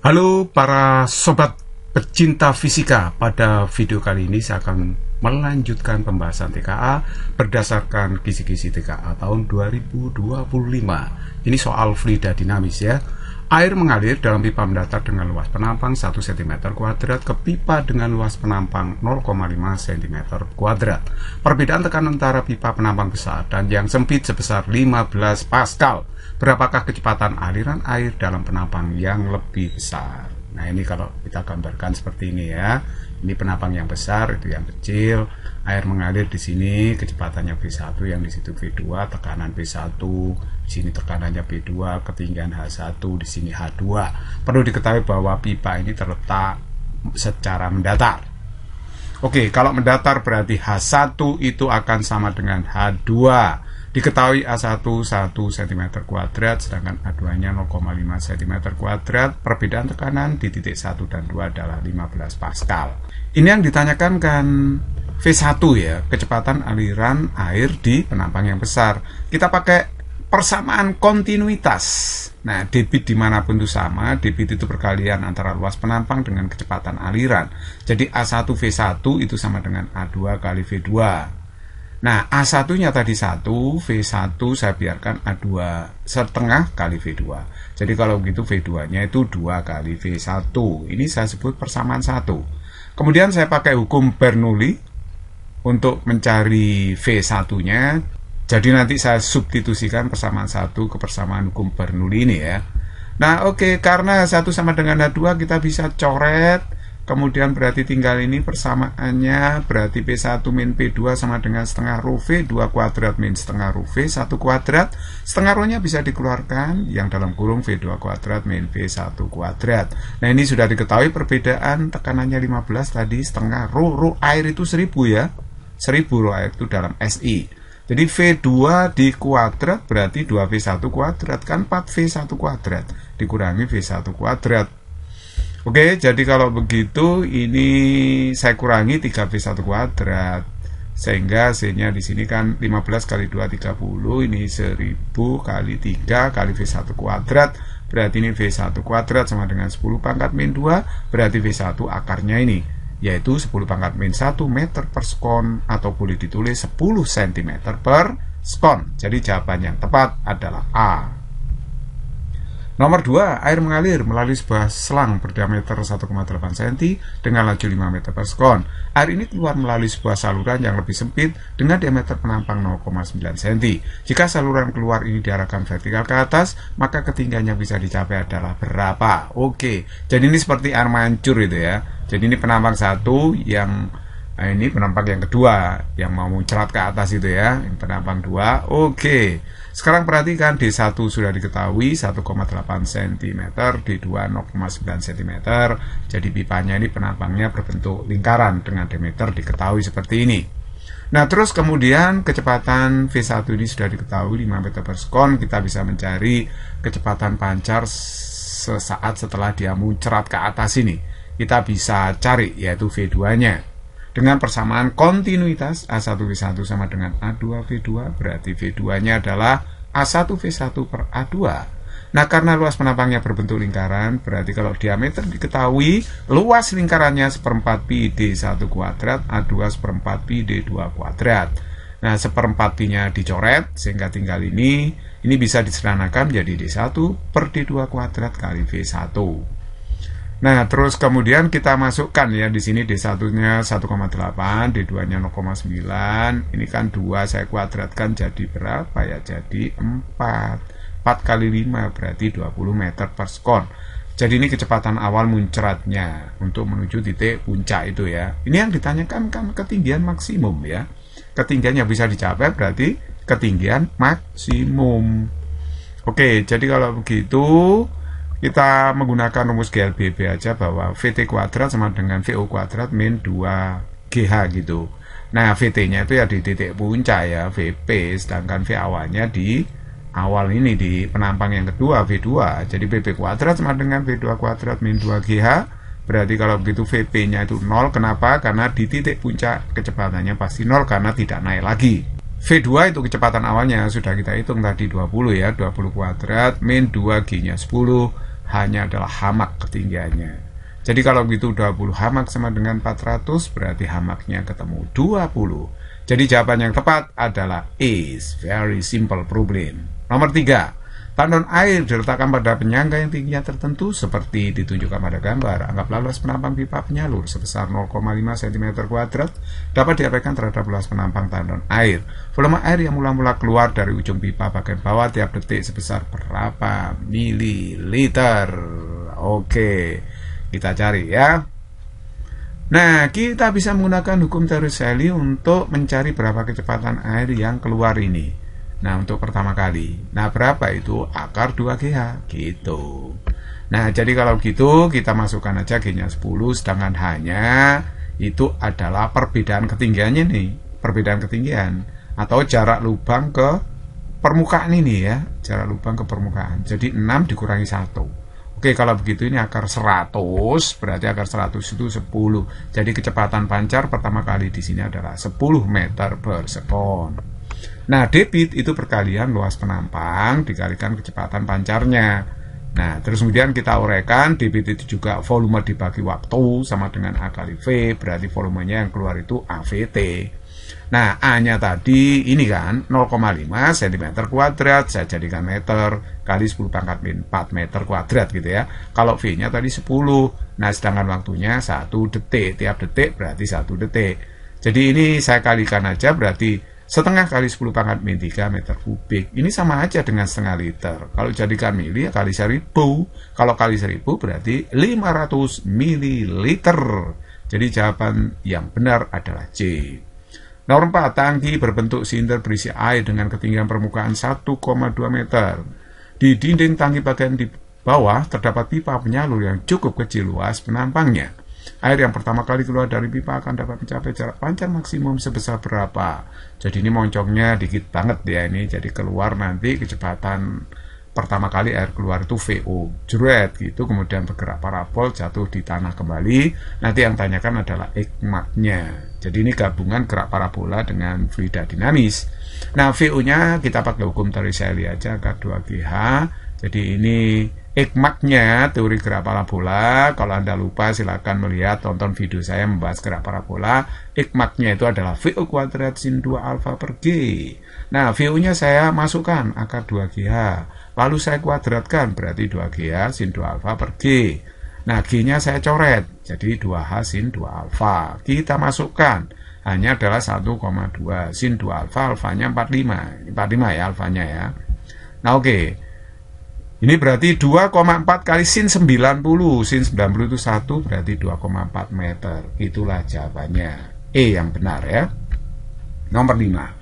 Halo para sobat pecinta fisika, pada video kali ini saya akan melanjutkan pembahasan TKA berdasarkan kisi-kisi TKA tahun 2025. Ini soal fluida dinamis ya. Air mengalir dalam pipa mendatar dengan luas penampang 1 cm kuadrat ke pipa dengan luas penampang 0,5 cm kuadrat. Perbedaan tekanan antara pipa penampang besar dan yang sempit sebesar 15 Pascal. Berapakah kecepatan aliran air dalam penampang yang lebih besar? Nah, ini kalau kita gambarkan seperti ini ya. Ini penampang yang besar, itu yang kecil. Air mengalir di sini, kecepatannya V1, yang di situ V2, tekanan V1, di sini tekanannya V2, ketinggian H1, di sini H2. Perlu diketahui bahwa pipa ini terletak secara mendatar. Oke, kalau mendatar berarti H1 itu akan sama dengan H2. Diketahui A1 1 cm kuadrat, sedangkan A2-nya 0,5 cm kuadrat. Perbedaan tekanan di titik 1 dan 2 adalah 15 Pascal. Ini yang ditanyakan kan V1 ya, kecepatan aliran air di penampang yang besar. Kita pakai persamaan kontinuitas. Nah, debit dimanapun itu sama, debit itu perkalian antara luas penampang dengan kecepatan aliran. Jadi A1 V1 itu sama dengan A2 kali V2. Nah, A1-nya tadi 1, V1 saya biarkan A2 setengah kali V2. Jadi kalau begitu V2-nya itu 2 kali V1. Ini saya sebut persamaan 1. Kemudian saya pakai hukum Bernoulli untuk mencari V1-nya. Jadi nanti saya substitusikan persamaan 1 ke persamaan hukum Bernoulli ini ya. Nah, oke, karena 1 sama dengan H2 kita bisa coret. Kemudian berarti tinggal ini persamaannya, berarti P1 min P2 sama dengan setengah rho V2 kuadrat min setengah rho V1 kuadrat. Setengah rho-nya bisa dikeluarkan, yang dalam kurung V2 kuadrat min V1 kuadrat. Nah, ini sudah diketahui perbedaan tekanannya 15 tadi, setengah rho air itu 1000 ya. 1000 rho air itu dalam SI. Jadi V2 di kuadrat berarti 2V1 kuadrat, kan 4V1 kuadrat dikurangi V1 kuadrat. Oke, jadi kalau begitu ini saya kurangi 3V1 kuadrat. Sehingga hasilnya di sini kan 15 kali 2 30, ini 1000 kali 3 kali V1 kuadrat. Berarti ini V1 kuadrat sama dengan 10 pangkat min 2, berarti V1 akarnya ini yaitu 10 pangkat min 1 meter per sekon, atau boleh ditulis 10 cm per sekon. Jadi jawaban yang tepat adalah A. Nomor 2, air mengalir melalui sebuah selang berdiameter 1,8 cm dengan laju 5 meter per sekon. Air ini keluar melalui sebuah saluran yang lebih sempit dengan diameter penampang 0,9 cm. Jika saluran keluar ini diarahkan vertikal ke atas, maka ketinggian yang bisa dicapai adalah berapa? Oke, jadi ini seperti air mancur itu ya. Jadi ini penampang 1, yang ini penampang yang kedua, yang mau muncrat ke atas itu ya, yang penampang 2. Oke, sekarang perhatikan D1 sudah diketahui 1,8 cm, D2 0,9 cm. Jadi pipanya ini penampangnya berbentuk lingkaran dengan diameter diketahui seperti ini. Nah, terus kemudian kecepatan V1 ini sudah diketahui 5 meter per sekon. Kita bisa mencari kecepatan pancar sesaat setelah dia muncrat ke atas ini. Kita bisa cari yaitu V2-nya. Dengan persamaan kontinuitas A1V1 sama dengan A2V2, berarti V2-nya adalah A1V1 per A2. Nah, karena luas penampangnya berbentuk lingkaran, berarti kalau diameter diketahui, luas lingkarannya 1/4 pi D1 kuadrat, A2 1/4 pi D2 kuadrat. Nah, 1/4 pi-nya dicoret, sehingga tinggal ini bisa disederhanakan menjadi D1 per D2 kuadrat kali V1. Nah, terus kemudian kita masukkan ya, di sini D1-nya 1,8, D2-nya 0,9. Ini kan 2 saya kuadratkan jadi berapa ya? Jadi 4. 4 kali 5 berarti 20 meter per sekon. Jadi ini kecepatan awal muncratnya untuk menuju titik puncak itu ya. Ini yang ditanyakan kan ketinggian maksimum ya. Ketinggian yang bisa dicapai berarti ketinggian maksimum. Oke, jadi kalau begitu kita menggunakan rumus GLBB aja, bahwa VT kuadrat sama dengan VO kuadrat min 2GH gitu. Nah, VT-nya itu ya di titik puncak ya, VP, sedangkan V awalnya di awal ini, di penampang yang kedua, V2. Jadi VP kuadrat sama dengan V2 kuadrat min 2GH. Berarti kalau begitu VP-nya itu 0. Kenapa? Karena di titik puncak kecepatannya pasti 0 karena tidak naik lagi. V2 itu kecepatan awalnya sudah kita hitung tadi 20 ya, 20 kuadrat min 2G-nya 10. hanya adalah hamak ketinggiannya. Jadi kalau begitu 20 hamak sama dengan 400, berarti hamaknya ketemu 20. Jadi jawaban yang tepat adalah is very simple problem. Nomor 3, tandon air diletakkan pada penyangga yang tingginya tertentu seperti ditunjukkan pada gambar. Anggaplah luas penampang pipa penyalur sebesar 0,5 cm2 dapat diabaikan terhadap luas penampang tandon air. Volume air yang mula-mula keluar dari ujung pipa bagian bawah tiap detik sebesar berapa mililiter? Oke, kita cari ya. Nah, kita bisa menggunakan hukum teori Shelly untuk mencari berapa kecepatan air yang keluar ini. Nah, untuk pertama kali. Nah, berapa itu? Akar 2GH. Gitu. Nah, jadi kalau gitu, kita masukkan aja G-nya 10, sedangkan hanya itu adalah perbedaan ketinggiannya nih. Perbedaan ketinggian. Atau jarak lubang ke permukaan ini ya. Jarak lubang ke permukaan. Jadi 6 dikurangi 1. Oke, kalau begitu ini akar 100, berarti akar 100 itu 10. Jadi kecepatan pancar pertama kali di sini adalah 10 meter per sekon. Nah, debit itu perkalian luas penampang dikalikan kecepatan pancarnya. Nah, terus kemudian kita uraikan, debit itu juga volume dibagi waktu sama dengan A kali V, berarti volumenya yang keluar itu AVT. Nah, A-nya tadi ini kan 0,5 cm2, saya jadikan meter kali 10 pangkat 4 meter kuadrat gitu ya. Kalau V-nya tadi 10. Nah, sedangkan waktunya 1 detik. Tiap detik berarti 1 detik. Jadi ini saya kalikan aja berarti setengah kali 10 pangkat min 3 meter kubik. Ini sama aja dengan setengah liter. Kalau jadikan mili ya kali 1000. Kalau kali 1000 berarti 500 mililiter. Jadi jawaban yang benar adalah C. Nomor 4, tangki berbentuk silinder berisi air dengan ketinggian permukaan 1,2 meter. Di dinding tangki bagian di bawah terdapat pipa penyalur yang cukup kecil luas penampangnya. Air yang pertama kali keluar dari pipa akan dapat mencapai jarak pancar maksimum sebesar berapa? Jadi ini moncongnya dikit banget ya ini. Jadi keluar nanti kecepatan pertama kali air keluar itu VO, jeret gitu, kemudian bergerak parabol jatuh di tanah kembali. Nanti yang tanyakan adalah ekmaknya. Jadi ini gabungan gerak parabola dengan fluida dinamis. Nah, VO-nya kita pakai hukum teori Shelly aja, akar 2GH. Jadi ini ekmaknya teori gerak parabola. Kalau Anda lupa silakan melihat, tonton video saya membahas gerak parabola. Ekmaknya itu adalah VO kuadrat sin 2 alfa per G. Nah, VO-nya saya masukkan akar 2GH. Lalu saya kuadratkan, berarti 2GH sin 2 alfa per G. Nah, G-nya saya coret, jadi 2H sin 2 alfa. Kita masukkan, hanya adalah 1,2 sin 2 alfa, alfanya 45. Ini 45 ya alfanya ya. Nah, oke. Ini berarti 2,4 kali sin 90. Sin 90 itu 1, berarti 2,4 meter. Itulah jawabannya. E yang benar ya. Nomor 5.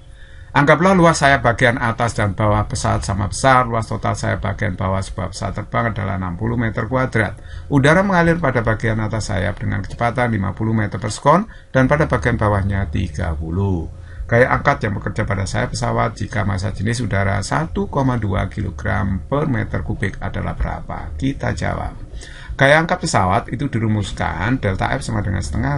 Anggaplah luas sayap bagian atas dan bawah pesawat sama besar. Luas total sayap bagian bawah sebuah pesawat terbang adalah 60 meter kuadrat. Udara mengalir pada bagian atas sayap dengan kecepatan 50 meter per sekon dan pada bagian bawahnya 30. Gaya angkat yang bekerja pada sayap pesawat jika massa jenis udara 1,2 kg per meter kubik adalah berapa? Kita jawab. Gaya angkat pesawat itu dirumuskan delta F sama dengan setengah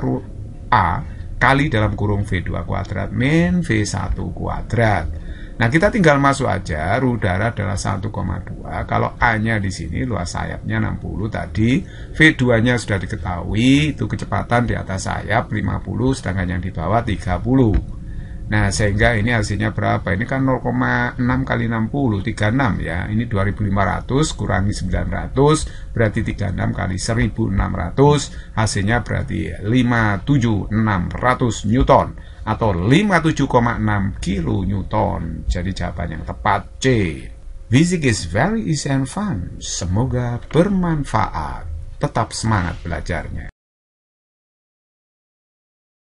A kali dalam kurung V2 kuadrat min V1 kuadrat. Nah, kita tinggal masuk aja, udara adalah 1,2. Kalau A-nya di sini luas sayapnya 60 tadi, V2-nya sudah diketahui, itu kecepatan di atas sayap 50, sedangkan yang di bawah 30. Nah, sehingga ini hasilnya berapa? Ini kan 0,6 kali 60, 36 ya. Ini 2500 kurangi 900, berarti 36 kali 1600, hasilnya berarti 57600 Newton atau 57,6 kilonewton. Jadi jawaban yang tepat C. Physics is very easy and fun. Semoga bermanfaat. Tetap semangat belajarnya.